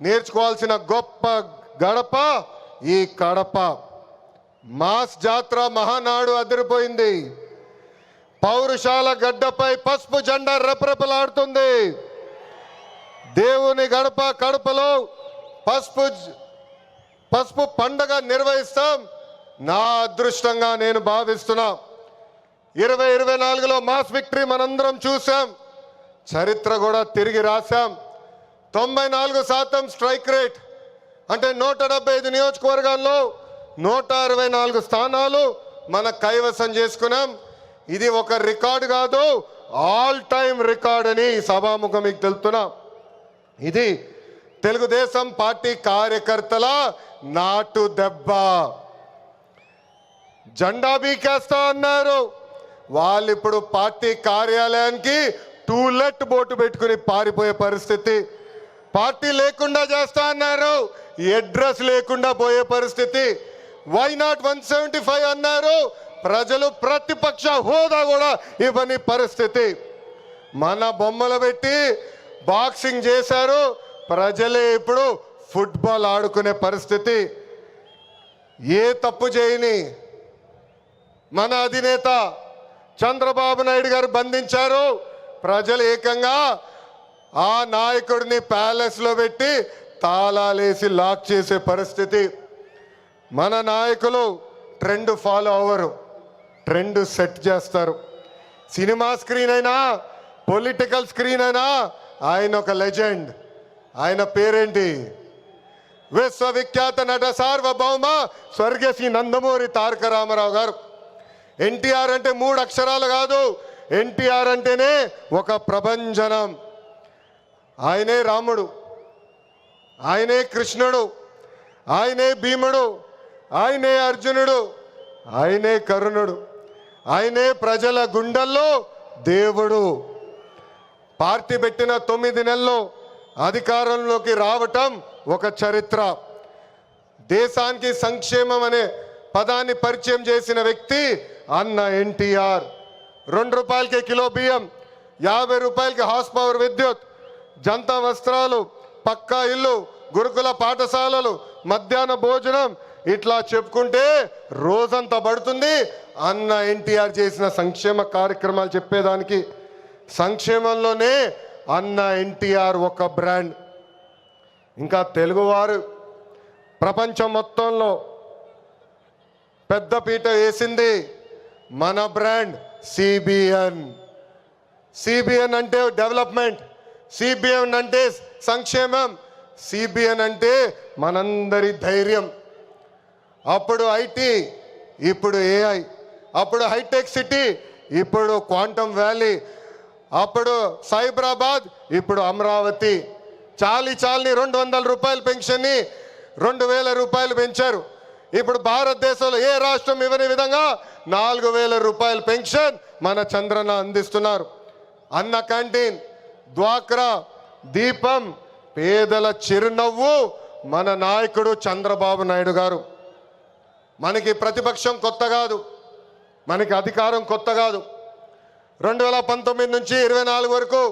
నేర్చుకోవాల్సిన గొప్ప గడప ఈ కడప. మాస్ జాత్ర మహానాడు అదిరిపోయింది. పౌరుషాల గడ్డపై పసుపు జెండా రెపరెపలాడుతుంది. దేవుని గడప కడపలో పసుపు పండగ నిర్వహిస్తాం. నా అదృష్టంగా నేను భావిస్తున్నా. 2024లో మాస్ విక్టరీ మనందరం చూసాం. చరిత్ర కూడా తిరిగి రాశాం. 94% స్ట్రైక్ రేట్ అంటే 175 నియోజకవర్గాల్లో 164 స్థానాలు మన కైవసం చేసుకున్నాం. ఇది ఒక రికార్డు కాదు, ఆల్ టైమ్ రికార్డ్ అని సభాముఖం మీకు తెలుపుతున్నా. ఇది తెలుగుదేశం పార్టీ కార్యకర్తల నాటు దెబ్బ. జెండా బీకేస్తా అన్నారు వాళ్ళు, ఇప్పుడు పార్టీ కార్యాలయానికి టూలెట్ బోటు పెట్టుకుని పారిపోయే పరిస్థితి. పార్టీ లేకుండా చేస్తా అన్నారు, అడ్రస్ లేకుండా పోయే పరిస్థితి. వై నాట్ 175 అన్నారు, ప్రజలు ప్రతిపక్ష హోదా కూడా ఇవ్వని పరిస్థితి. మన బొమ్మలు పెట్టి బాక్సింగ్ చేశారు, ప్రజలే ఇప్పుడు ఫుట్బాల్ ఆడుకునే పరిస్థితి. ఏ తప్పు చేయని మన అధినేత చంద్రబాబు నాయుడు గారు బంధించారు. ప్రజలు ఏకంగా ఆ నాయకుడిని ప్యాలెస్లో పెట్టి తాళాలేసి లాక్ చేసే పరిస్థితి. మన నాయకులు ట్రెండ్ ఫాలో అవ్వరు, ట్రెండ్ సెట్ చేస్తారు. సినిమా స్క్రీన్ అయినా పొలిటికల్ స్క్రీన్ అయినా ఆయన ఒక లెజెండ్. ఆయన పేరేంటి? విశ్వవిఖ్యాత నట సార్వభౌమ స్వర్గశ్రీ నందమూరి తారక రామారావు గారు. ఎన్టీఆర్ అంటే 3 అక్షరాలు కాదు, ఎన్టీఆర్ అంటేనే ఒక ప్రభంజనం. ఆయనే రాముడు, ఆయనే కృష్ణుడు, ఆయనే భీముడు, ఆయనే అర్జునుడు, ఆయనే కరుణుడు, ఆయనే ప్రజల గుండెల్లో దేవుడు. పార్టీ పెట్టిన 9 నెలల్లో అధికారంలోకి రావటం ఒక చరిత్ర. దేశానికి సంక్షేమం అనే పదాన్ని పరిచయం చేసిన వ్యక్తి అన్న ఎన్టీఆర్. 2 రూపాయలకి కిలో బియ్యం, 50 రూపాయలకి హార్స్ పవర్ విద్యుత్, జంతా వస్త్రాలు, పక్కా ఇల్లు, గురుకుల పాఠశాలలు, మధ్యాహ్న భోజనం, ఇట్లా చెప్పుకుంటే రోజంతా పడుతుంది. అన్న ఎన్టీఆర్ చేసిన సంక్షేమ కార్యక్రమాలు చెప్పేదానికి. సంక్షేమంలోనే అన్న ఎన్టీఆర్ ఒక బ్రాండ్. ఇంకా తెలుగువారు ప్రపంచం మొత్తంలో పెద్దపీట వేసింది మన బ్రాండ్ సిబిఎన్. సిబిఎన్ అంటే డెవలప్మెంట్, సిబిఎన్ అంటే సంక్షేమం, సిబిఎన్ అంటే మనందరి ధైర్యం. అప్పుడు ఐటీ, ఇప్పుడు ఏఐ, అప్పుడు హైటెక్ సిటీ, ఇప్పుడు క్వాంటమ్ వ్యాలీ, అప్పుడు సైబరాబాద్, ఇప్పుడు అమరావతి. చాలని 200 రూపాయల పెన్షన్ని 2000 రూపాయలు పెంచారు. ఇప్పుడు భారతదేశంలో ఏ రాష్ట్రం ఇవ్వని విధంగా 4000 రూపాయల పెన్షన్ మన చంద్రన్న అందిస్తున్నారు. అన్న క్యాంటీన్, డ్వాక్రా, దీపం, పేదల చిరునవ్వు మన నాయకుడు చంద్రబాబు నాయుడు గారు. మనకి ప్రతిపక్షం కొత్త కాదు, మనకి అధికారం కొత్త కాదు. 2019 నుంచి 24 వరకు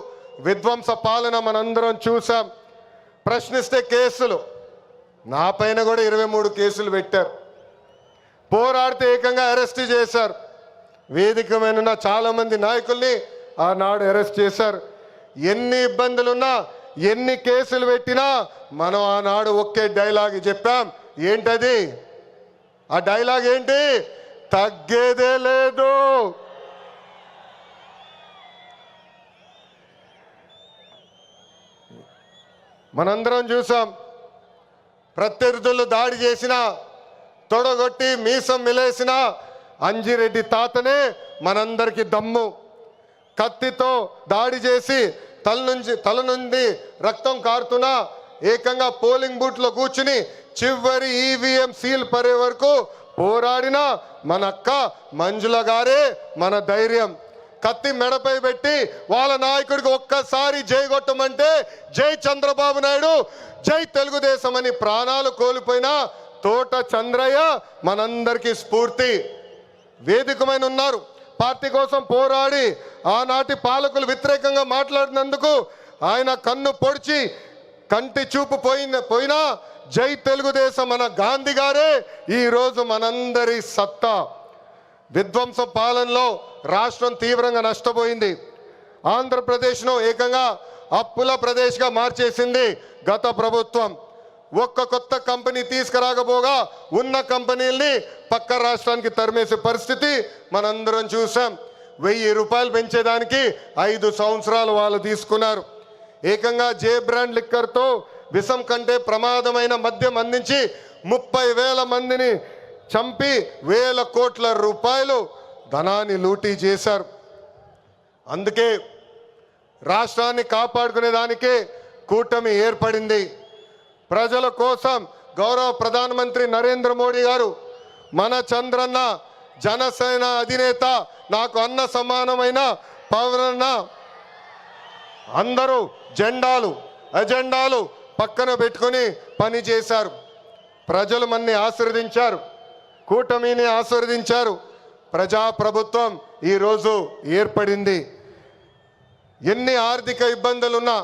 విధ్వంస పాలన మనందరం చూసాం. ప్రశ్నిస్తే కేసులు, నా పైన కూడా 23 కేసులు పెట్టారు. పోరాడితే ఏకంగా అరెస్ట్ చేశారు. వేదిక మీద చాలామంది నాయకుల్ని ఆనాడు అరెస్ట్ చేశారు. ఎన్ని ఇబ్బందులున్నా, ఎన్ని కేసులు పెట్టినా మనం ఆనాడు ఒకే డైలాగ్ చెప్పాం. ఏంటది? ఆ డైలాగ్ ఏంటి? తగ్గేదే లేదు. మనందరం చూసాం. ప్రత్యర్థులు దాడి చేసిన, తొడగొట్టి మీసం మిలేసిన అంజిరెడ్డి తాతనే మనందరికీ దమ్ము. కత్తితో దాడి చేసి తల నుండి రక్తం కారుతున్నా ఏకంగా పోలింగ్ బూత్లో కూర్చుని చివరి ఈవీఎం సీల్ పడే వరకు పోరాడిన మన అక్క మంజుల గారే మన ధైర్యం. కత్తి మెడపై పెట్టి వాళ్ళ నాయకుడికి ఒక్కసారి జై కొట్టమంటే జై చంద్రబాబు నాయుడు, జై తెలుగుదేశం అని ప్రాణాలు కోల్పోయిన తోట చంద్రయ్య మనందరికీ స్ఫూర్తి. వేదికమైన ఉన్నారు. పార్టీ కోసం పోరాడి ఆనాటి పాలకులు వ్యతిరేకంగా మాట్లాడినందుకు ఆయన కన్ను పొడిచి కంటి చూపు పోయినా జై తెలుగుదేశం మన గాంధీ గారే ఈరోజు మనందరి సత్తా. విధ్వంస పాలనలో రాష్ట్రం తీవ్రంగా నష్టపోయింది. ఆంధ్రప్రదేశ్ను ఏకంగా అప్పుల ప్రదేశ్గా మార్చేసింది గత ప్రభుత్వం. ఒక్క కొత్త కంపెనీ తీసుకురాకపోగా ఉన్న కంపెనీల్ని పక్క రాష్ట్రానికి తరిమేసే పరిస్థితి మనందరం చూసాం. 1000 రూపాయలు పెంచేదానికి 5 సంవత్సరాలు వాళ్ళు తీసుకున్నారు. ఏకంగా జే బ్రాండ్ లిక్కర్తో విషం కంటే ప్రమాదమైన మద్యం అందించి 30,000 మందిని చంపి 1,000 కోట్ల రూపాయలు ధనాన్ని లూటీ చేశారు. అందుకే రాష్ట్రాన్ని కాపాడుకునేదానికే కూటమి ఏర్పడింది. ప్రజల కోసం గౌరవ ప్రధానమంత్రి నరేంద్ర మోడీ గారు మన చంద్రన్న జనసేన అధినేత, నాకు అన్న సమానమైన పవనన్న, అందరూ అజెండాలు పక్కన పెట్టుకొని పని చేశారు. ప్రజలు మన్ని ఆశీర్వదించారు, కూటమిని ఆశీర్వదించారు. ప్రజాప్రభుత్వం ఈరోజు ఏర్పడింది. ఎన్ని ఆర్థిక ఇబ్బందులున్నా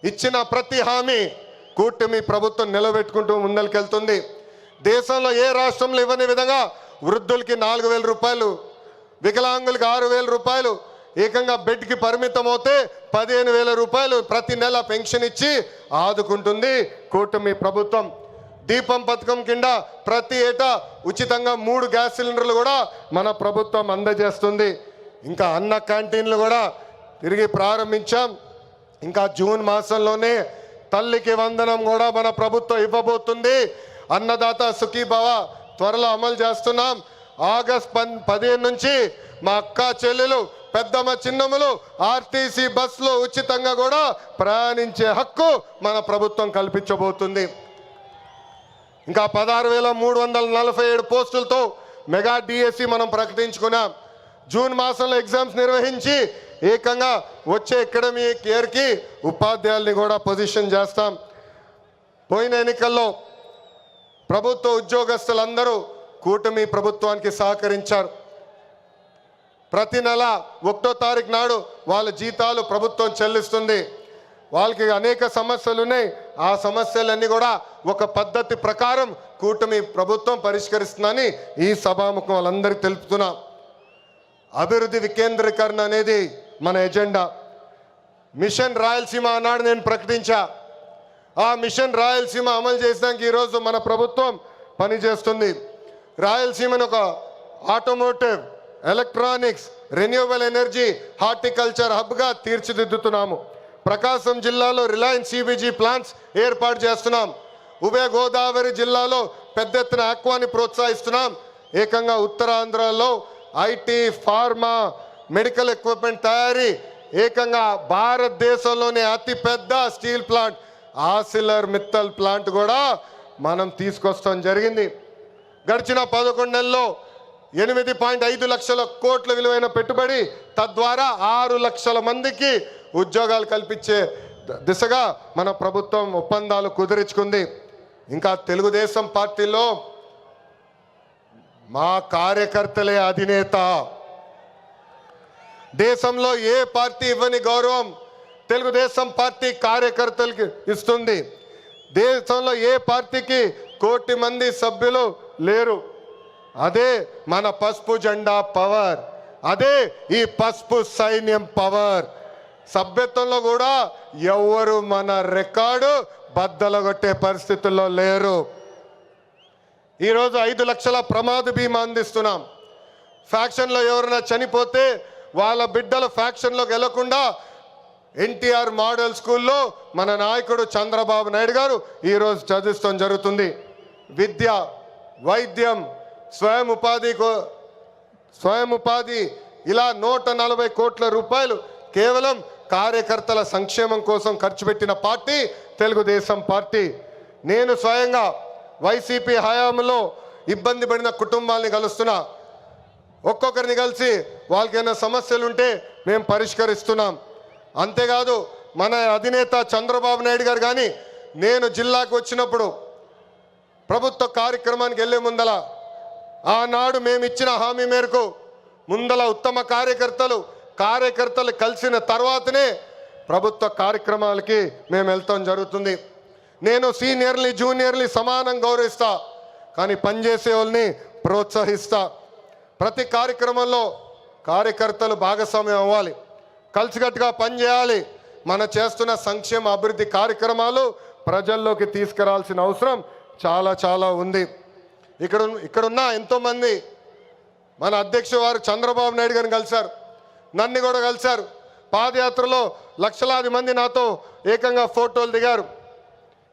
ఇచ్చిన ప్రతి హామీ కూటమి ప్రభుత్వం నిలబెట్టుకుంటూ ముందరికెళ్తుంది. దేశంలో ఏ రాష్ట్రంలో ఇవ్వని విధంగా వృద్ధులకి 4,000 రూపాయలు, వికలాంగులకి 6,000 రూపాయలు, ఏకంగా బెడ్కి పరిమితం అవుతే 15,000 రూపాయలు ప్రతి నెల పెన్షన్ ఇచ్చి ఆదుకుంటుంది కూటమి ప్రభుత్వం. దీపం పథకం కింద ప్రతి ఏటా ఉచితంగా 3 గ్యాస్ సిలిండర్లు కూడా మన ప్రభుత్వం అందజేస్తుంది. ఇంకా అన్న క్యాంటీన్లు కూడా తిరిగి ప్రారంభించాం. ఇంకా జూన్ మాసంలోనే తల్లికి వందనం కూడా మన ప్రభుత్వం ఇవ్వబోతుంది. అన్నదాత సుఖీభవ త్వరలో అమలు చేస్తున్నాం. ఆగస్ట్ 15 నుంచి మా అక్క చెల్లెలు, పెద్దమ్మ, చిన్నమ్మలు ఆర్టీసీ బస్సులో ఉచితంగా కూడా ప్రయాణించే హక్కు మన ప్రభుత్వం కల్పించబోతుంది. ఇంకా 16,347 పోస్టులతో మెగా డిఎస్సి మనం ప్రకటించుకున్నాం. జూన్ మాసంలో ఎగ్జామ్స్ నిర్వహించి ఏకంగా వచ్చే అకాడమిక్ ఇయర్కి ఉపాధ్యాయుల్ని కూడా పొజిషన్ చేస్తాం. పోయిన ఎన్నికల్లో ప్రభుత్వ ఉద్యోగస్తులందరూ కూటమి ప్రభుత్వానికి సహకరించారు. ప్రతి నెల 1వ తారీఖు నాడు వాళ్ళ జీతాలు ప్రభుత్వం చెల్లిస్తుంది. వాళ్ళకి అనేక సమస్యలు ఉన్నాయి. ఆ సమస్యలన్నీ కూడా ఒక పద్ధతి ప్రకారం కూటమి ప్రభుత్వం పరిష్కరిస్తుందని ఈ సభాముఖం వాళ్ళందరికీ తెలుపుతున్నాం. అభివృద్ధి వికేంద్రీకరణ అనేది మన ఎజెండా. మిషన్ రాయలసీమ అన్నాడు నేను ప్రకటించా. ఆ మిషన్ రాయలసీమ అమలు చేసడానికి ఈరోజు మన ప్రభుత్వం పనిచేస్తుంది. రాయలసీమను ఒక automotive, electronics, renewable energy, horticulture హబ్గా తీర్చిదిద్దుతున్నాము. ప్రకాశం జిల్లాలో రిలయన్స్ సిబిజీ ప్లాంట్స్ ఏర్పాటు చేస్తున్నాం. ఉభయ గోదావరి జిల్లాలో పెద్ద ఎత్తున ఆక్వాని ప్రోత్సహిస్తున్నాం. ఏకంగా ఉత్తరాంధ్రలో ఐటీ, ఫార్మా, మెడికల్ ఎక్విప్మెంట్ తయారీ, ఏకంగా భారతదేశంలోనే అతిపెద్ద స్టీల్ ప్లాంట్ ఆసిలర్ మిత్తల్ ప్లాంట్ కూడా మనం తీసుకొస్తాం జరిగింది. గడిచిన 11 నెలల్లో 8.5 లక్షల కోట్ల విలువైన పెట్టుబడి, తద్వారా 6 లక్షల మందికి ఉద్యోగాలు కల్పించే దిశగా మన ప్రభుత్వం ఒప్పందాలు కుదుర్చుకుంది. ఇంకా తెలుగుదేశం పార్టీలో మా కార్యకర్తలే అధినేత. దేశంలో ఏ పార్టీ ఇవ్వని గౌరవం తెలుగుదేశం పార్టీ కార్యకర్తలకి ఇస్తుంది. దేశంలో ఏ పార్టీకి 1 కోటి మంది సభ్యులు లేరు. అదే మన పసుపు జెండా పవర్, అదే ఈ పసుపు సైన్యం పవర్. సభ్యత్వంలో కూడా ఎవరు మన రికార్డు బద్దలగొట్టే పరిస్థితుల్లో లేరు. ఈరోజు 5 లక్షల ప్రమాద బీమా అందిస్తున్నాం. ఫ్యాక్షన్లో ఎవరైనా చనిపోతే వాళ్ళ బిడ్డల ఫ్యాక్షన్లోకి వెళ్లకుండా ఎన్టీఆర్ మోడల్ స్కూల్లో మన నాయకుడు చంద్రబాబు నాయుడు గారు ఈరోజు చదివిస్తాం జరుగుతుంది. విద్య, వైద్యం, స్వయం ఉపాధి ఇలా 140 కోట్ల రూపాయలు కేవలం కార్యకర్తల సంక్షేమం కోసం ఖర్చు పెట్టిన పార్టీ తెలుగుదేశం పార్టీ. నేను స్వయంగా వైసీపీ హయాంలో ఇబ్బంది పడిన కుటుంబాలని కలుస్తున్నా. ఒక్కొక్కరిని కలిసి వాళ్ళకైనా సమస్యలు ఉంటే మేము పరిష్కరిస్తున్నాం. అంతేకాదు మన అధినేత చంద్రబాబు నాయుడు గారు కానీ నేను జిల్లాకు వచ్చినప్పుడు ప్రభుత్వ కార్యక్రమానికి వెళ్ళే ముందల ఆనాడు మేము ఇచ్చిన హామీ మేరకు ముందల ఉత్తమ కార్యకర్తలు కలిసిన తర్వాతనే ప్రభుత్వ కార్యక్రమాలకి మేము వెళ్తాం జరుగుతుంది. నేను సీనియర్ని జూనియర్ని సమానం గౌరవిస్తా, కానీ పనిచేసే వాళ్ళని ప్రోత్సహిస్తా. ప్రతి కార్యక్రమంలో కార్యకర్తలు భాగస్వామ్యం అవ్వాలి, కలిసికట్టుగా పనిచేయాలి. మన చేస్తున్న సంక్షేమ అభివృద్ధి కార్యక్రమాలు ప్రజల్లోకి తీసుకురావాల్సిన అవసరం చాలా చాలా ఉంది. ఇక్కడున్న ఎంతోమంది మన అధ్యక్షుడు వారు చంద్రబాబు నాయుడు గారిని కలిశారు, నన్ను కూడా కలిశారు. పాదయాత్రలో లక్షలాది మంది నాతో ఏకంగా ఫోటోలు దిగారు.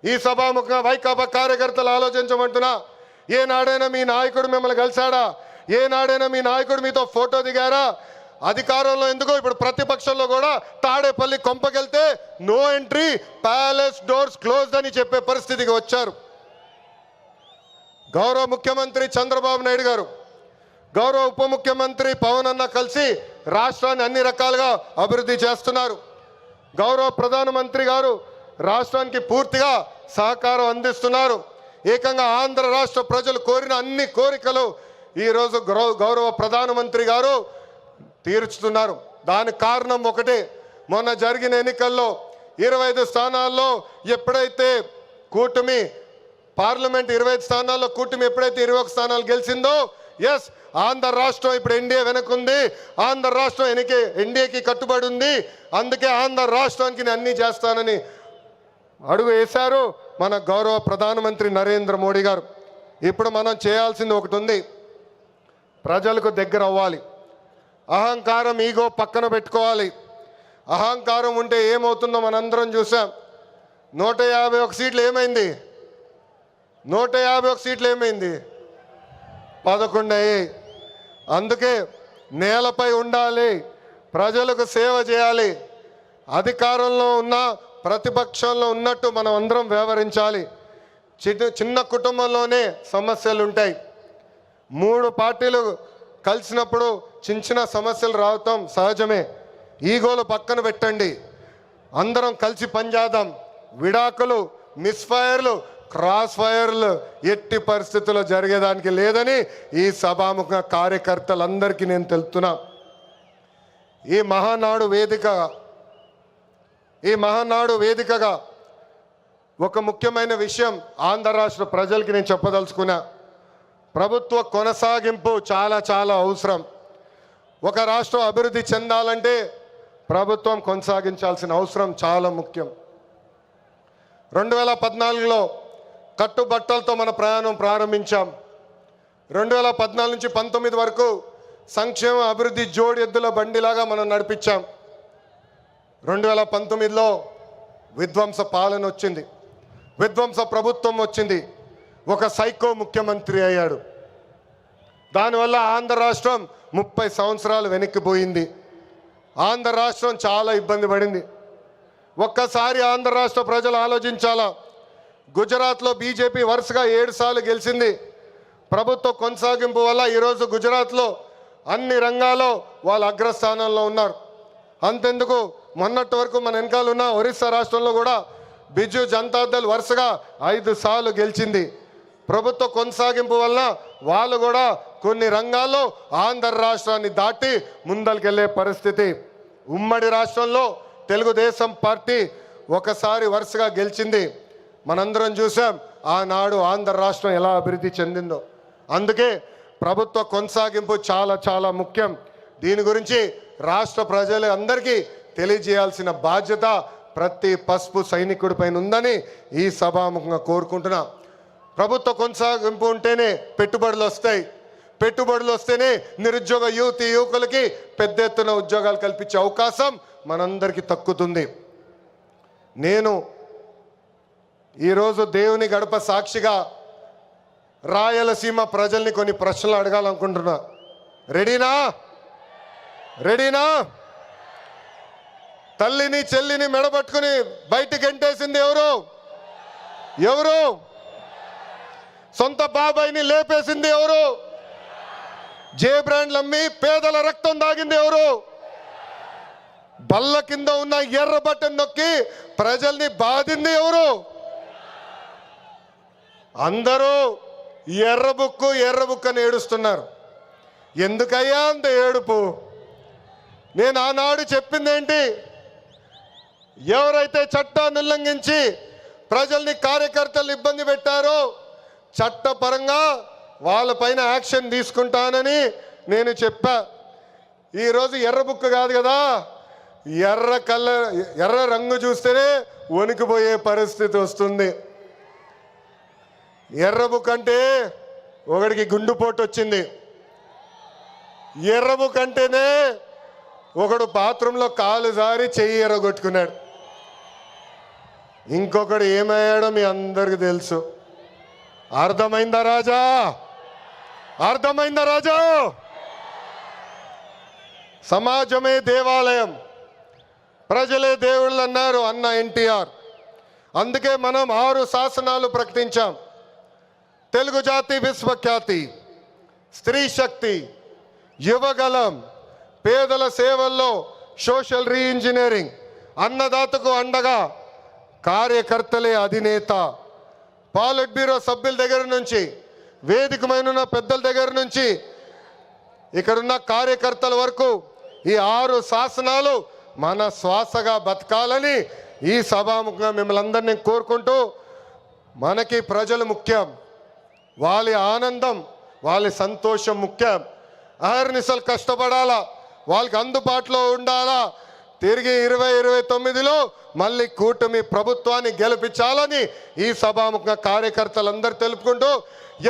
ఈ సభాముఖంగా వైకాపా కార్యకర్తలు ఆలోచించమంటున్నా, ఏనాడైనా మీ నాయకుడు మిమ్మల్ని కలిశాడా? ఏనాడైనా మీ నాయకుడు మీతో ఫోటో దిగారా? అధికారంలో ఎందుకో ఇప్పుడు ప్రతిపక్షంలో కూడా తాడేపల్లి కొంపకెళ్తే no entry, palace doors closed అని చెప్పే పరిస్థితికి వచ్చారు. గౌరవ ముఖ్యమంత్రి చంద్రబాబు నాయుడు గారు, గౌరవ ఉప ముఖ్యమంత్రి పవన్ అన్న కలిసి రాష్ట్రాన్ని అన్ని రకాలుగా అభివృద్ధి చేస్తున్నారు. గౌరవ ప్రధానమంత్రి గారు రాష్ట్రానికి పూర్తిగా సహకారం అందిస్తున్నారు. ఏకంగా ఆంధ్ర రాష్ట్ర ప్రజలు కోరిన అన్ని కోరికలు ఈరోజు గౌరవ ప్రధానమంత్రి గారు తీర్చుతున్నారు. దానికి కారణం ఒకటే, మొన్న జరిగిన ఎన్నికల్లో 25 స్థానాల్లో ఎప్పుడైతే కూటమి పార్లమెంట్ 25 స్థానాల్లో కూటమి ఎప్పుడైతే 21 స్థానాలు గెలిచిందో, ఎస్ ఆంధ్ర రాష్ట్రం ఇప్పుడు ఎన్డీఏ వెనకుంది, ఆంధ్ర రాష్ట్రం ఎన్డీఏకి కట్టుబడి ఉంది. అందుకే ఆంధ్ర రాష్ట్రానికి నేను అన్నీ చేస్తానని అడుగు వేశారు మన గౌరవ ప్రధానమంత్రి నరేంద్ర మోడీ గారు. ఇప్పుడు మనం చేయాల్సింది ఒకటి ఉంది, ప్రజలకు దగ్గర అవ్వాలి. అహంకారం ఈగో పక్కన పెట్టుకోవాలి. అహంకారం ఉంటే ఏమవుతుందో మనందరం చూసాం. 151 సీట్లు ఏమైంది? 151 సీట్లు ఏమైంది? 11 అయ్యాయి. అందుకే నేలపై ఉండాలి, ప్రజలకు సేవ చేయాలి. అధికారంలో ఉన్న ప్రతిపక్షంలో ఉన్నట్టు మనం అందరం వ్యవహరించాలి. చిన్న కుటుంబంలోనే సమస్యలు ఉంటాయి. 3 పార్టీలు కలిసినప్పుడు చిన్న సమస్యలు రావటం సహజమే. ఈగోలు పక్కన పెట్టండి, అందరం కలిసి పనిచేద్దాం. విడాకులు, మిస్ఫైర్లు, క్రాస్ ఫైర్లు ఎట్టి పరిస్థితుల్లో జరిగేదానికి లేదని ఈ సభాముఖ కార్యకర్తలందరికీ నేను తెలుపుతున్నా. ఈ మహానాడు వేదికగా ఒక ముఖ్యమైన విషయం ఆంధ్ర రాష్ట్ర ప్రజలకి నేను చెప్పదలుచుకున్నా. ప్రభుత్వ కొనసాగింపు చాలా చాలా అవసరం. ఒక రాష్ట్రం అభివృద్ధి చెందాలంటే ప్రభుత్వం కొనసాగించాల్సిన అవసరం చాలా ముఖ్యం. 2014లో కట్టుబట్టలతో మన ప్రయాణం ప్రారంభించాం. 2014 నుంచి 19 వరకు సంక్షేమ అభివృద్ధి జోడి ఎద్దుల బండిలాగా మనం నడిపించాం. 2019లో విధ్వంస పాలన వచ్చింది, విధ్వంస ప్రభుత్వం వచ్చింది, ఒక సైకో ముఖ్యమంత్రి అయ్యాడు. దానివల్ల ఆంధ్ర రాష్ట్రం 30 సంవత్సరాలు వెనక్కిపోయింది. ఆంధ్ర రాష్ట్రం చాలా ఇబ్బంది పడింది. ఒక్కసారి ఆంధ్ర రాష్ట్ర ప్రజలు ఆలోచించాలా. గుజరాత్లో బీజేపీ వరుసగా 7 సార్లు గెలిచింది. ప్రభుత్వ కొనసాగింపు వల్ల ఈరోజు గుజరాత్లో అన్ని రంగాల్లో వాళ్ళు అగ్రస్థానంలో ఉన్నారు. అంతెందుకు, మొన్నటి వరకు మన వెనకాల ఉన్న ఒరిస్సా రాష్ట్రంలో కూడా బిజు జనతాదళ్ వరుసగా 5 సార్లు గెలిచింది. ప్రభుత్వ కొనసాగింపు వలన వాళ్ళు కూడా కొన్ని రంగాల్లో ఆంధ్ర రాష్ట్రాన్ని దాటి ముందరికెళ్ళే పరిస్థితి. ఉమ్మడి రాష్ట్రంలో తెలుగుదేశం పార్టీ ఒకసారి వరుసగా గెలిచింది. మనందరం చూసాం ఆనాడు ఆంధ్ర రాష్ట్రం ఎలా అభివృద్ధి చెందిందో. అందుకే ప్రభుత్వ కొనసాగింపు చాలా చాలా ముఖ్యం. దీని గురించి రాష్ట్ర ప్రజలు అందరికీ తెలియజేయాల్సిన బాధ్యత ప్రతి పసుపు సైనికుడి పైన ఉందని ఈ సభాముఖంగా కోరుకుంటున్నా. ప్రభుత్వ కొనసాగింపు ఉంటేనే పెట్టుబడులు వస్తాయి, పెట్టుబడులు వస్తేనే నిరుద్యోగ యువకులకి పెద్ద ఎత్తున ఉద్యోగాలు కల్పించే అవకాశం మనందరికీ దక్కుతుంది. నేను ఈరోజు దేవుని గడప సాక్షిగా రాయలసీమ ప్రజల్ని కొన్ని ప్రశ్నలు అడగాలనుకుంటున్నా. రెడీనా? తల్లిని చెల్లిని మెడబట్టుకుని బయటికి ఎంటేసింది ఎవరు? సొంత బాబాయిని లేపేసింది ఎవరు? జే బ్రాండ్లు అమ్మి పేదల రక్తం దాగింది ఎవరు? బల్ల కింద ఉన్న ఎర్ర బటన్ నొక్కి ప్రజల్ని బాధింది ఎవరు? అందరూ ఎర్ర బుక్కు అని ఏడుస్తున్నారు. ఎందుకయ్యా అంత ఏడుపు? నేను ఆనాడు చెప్పింది ఏంటి? ఎవరైతే చట్టాన్ని ఉల్లంఘించి ప్రజల్ని కార్యకర్తలు ఇబ్బంది పెట్టారో చట్టపరంగా వాళ్ళపైన యాక్షన్ తీసుకుంటానని నేను చెప్పా. ఈరోజు ఎర్ర బుక్ కాదు కదా, ఎర్ర రంగు చూస్తేనే వణికిపోయే పరిస్థితి వస్తుంది. ఎర్ర బుక్ అంటే ఒకడికి గుండుపోటు వచ్చింది. ఎర్ర బుక్ అంటేనే ఒకడు బాత్రూంలో కాలు జారి చెయ్యి ఎర్రగొట్టుకున్నాడు. ఇంకొకడు ఏమయ్యాడో మీ అందరికి తెలుసు. అర్థమైందా రాజా? అర్థమైందా రాజా? సమాజమే దేవాలయం, ప్రజలే దేవుళ్ళు అన్నారు అన్న ఎన్టీఆర్. అందుకే మనం 6 శాసనాలు ప్రకటించాం. తెలుగు జాతి విశ్వఖ్యాతి, స్త్రీ శక్తి, యువగలం, పేదల సేవల్లో సోషల్ రీఇంజనీరింగ్, అన్నదాతకు అండగా కార్యకర్తలే అధినేత. పాలిట్ బ్యూరో సభ్యుల దగ్గర నుంచి, వేదికమైన పెద్దల దగ్గర నుంచి, ఇక్కడున్న కార్యకర్తల వరకు ఈ 6 శాసనాలు మన శ్వాసగా బతకాలని ఈ సభాముఖంగా మిమ్మల్ని అందరినీ కోరుకుంటూ, మనకి ప్రజలు ముఖ్యం, వాళ్ళ ఆనందం, వాళ్ళ సంతోషం ముఖ్యం. అహర్నిశలు కష్టపడాలా, వాళ్ళకి అందుబాటులో ఉండాలా. తిరిగి 2029లో మళ్ళీ కూటమి ప్రభుత్వాన్ని గెలిపించాలని ఈ సభాముఖంగా కార్యకర్తలందరూ తెలుపుకుంటూ,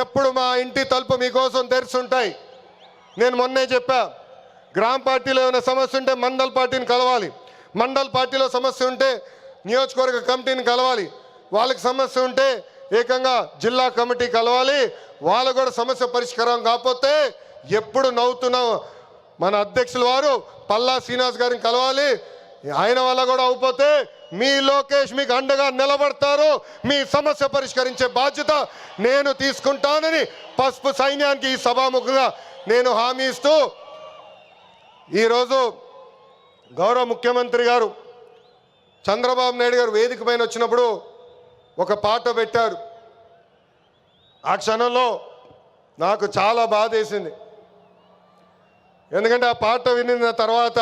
ఎప్పుడు మా ఇంటి తలుపు మీకోసం తెరుచుంటాయి. నేను మొన్నే చెప్పా, గ్రామ పార్టీలో ఏమైనా సమస్య ఉంటే మండల్ పార్టీని కలవాలి, మండల్ పార్టీలో సమస్య ఉంటే నియోజకవర్గ కమిటీని కలవాలి, వాళ్ళకి సమస్య ఉంటే ఏకంగా జిల్లా కమిటీ కలవాలి. వాళ్ళు కూడా సమస్య పరిష్కారం కాకపోతే ఎప్పుడు నవ్వుతున్నాం మన అధ్యక్షుల వారు పల్లా శ్రీనివాస్ గారిని కలవాలి. ఆయన వల్ల కూడా అయిపోతే మీ లోకేష్ మీకు అండగా నిలబడతారు. మీ సమస్య పరిష్కరించే బాధ్యత నేను తీసుకుంటానని పసుపు సైన్యానికి ఈ సభాముఖంగా నేను హామీ ఇస్తూ, ఈరోజు గౌరవ ముఖ్యమంత్రి గారు చంద్రబాబు నాయుడు గారు వేదిక పైన వచ్చినప్పుడు ఒక పాట పెట్టారు. ఆ క్షణంలో నాకు చాలా బాధ వేసింది. ఎందుకంటే ఆ పాట వినిన తర్వాత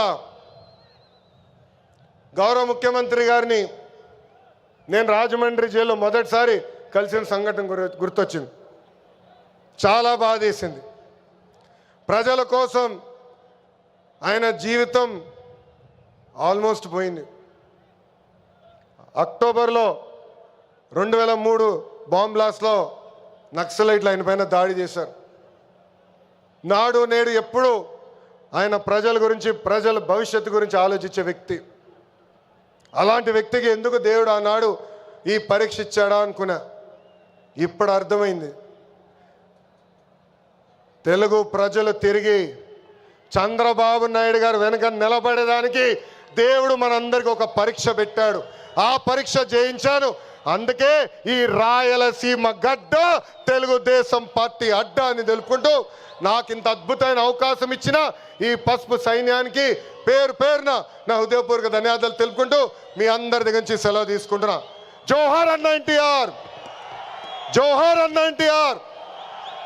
గౌరవ ముఖ్యమంత్రి గారిని నేను రాజమండ్రి జైల్లో మొదటిసారి కలిసిన సంఘటన గుర్తొచ్చింది. చాలా బాధ వేసింది. ప్రజల కోసం ఆయన జీవితం ఆల్మోస్ట్ పోయింది. అక్టోబర్లో 2003 బాంబ్ బ్లాస్ట్లో నక్సలైట్లు ఆయన పైన దాడి చేశారు. నాడు నేడు ఎప్పుడు ఆయన ప్రజల గురించి, ప్రజల భవిష్యత్తు గురించి ఆలోచించే వ్యక్తి. అలాంటి వ్యక్తికి ఎందుకు దేవుడు ఆనాడు ఈ పరీక్ష ఇచ్చాడా అనుకున్నా. ఇప్పుడు అర్థమైంది. తెలుగు ప్రజలు తిరిగి చంద్రబాబు నాయుడు గారు వెనక నిలబడేదానికి దేవుడు మనందరికీ ఒక పరీక్ష పెట్టాడు. ఆ పరీక్ష జయించాను. అందుకే ఈ రాయలసీమ గడ్డ తెలుగుదేశం పార్టీ అడ్డ అని తెలుపుకుంటూ, నాకు ఇంత అద్భుతమైన అవకాశం ఇచ్చిన ఈ పసుపు సైన్యానికి పేరు పేరున నా హృదయపూర్వక ధన్యవాదాలు తెలుపుకుంటూ మీ అందరి దగ్గర నుంచి సెలవు తీసుకుంటున్నా. జోహార్ అన్న ఎన్టీఆర్, జోహార్ అన్న ఎన్టీఆర్.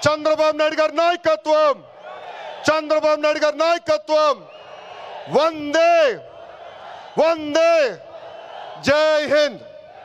చంద్రబాబు నాయుడు గారి నాయకత్వం, చంద్రబాబు నాయుడు గారి నాయకత్వం. వందే వందే, జై హింద్.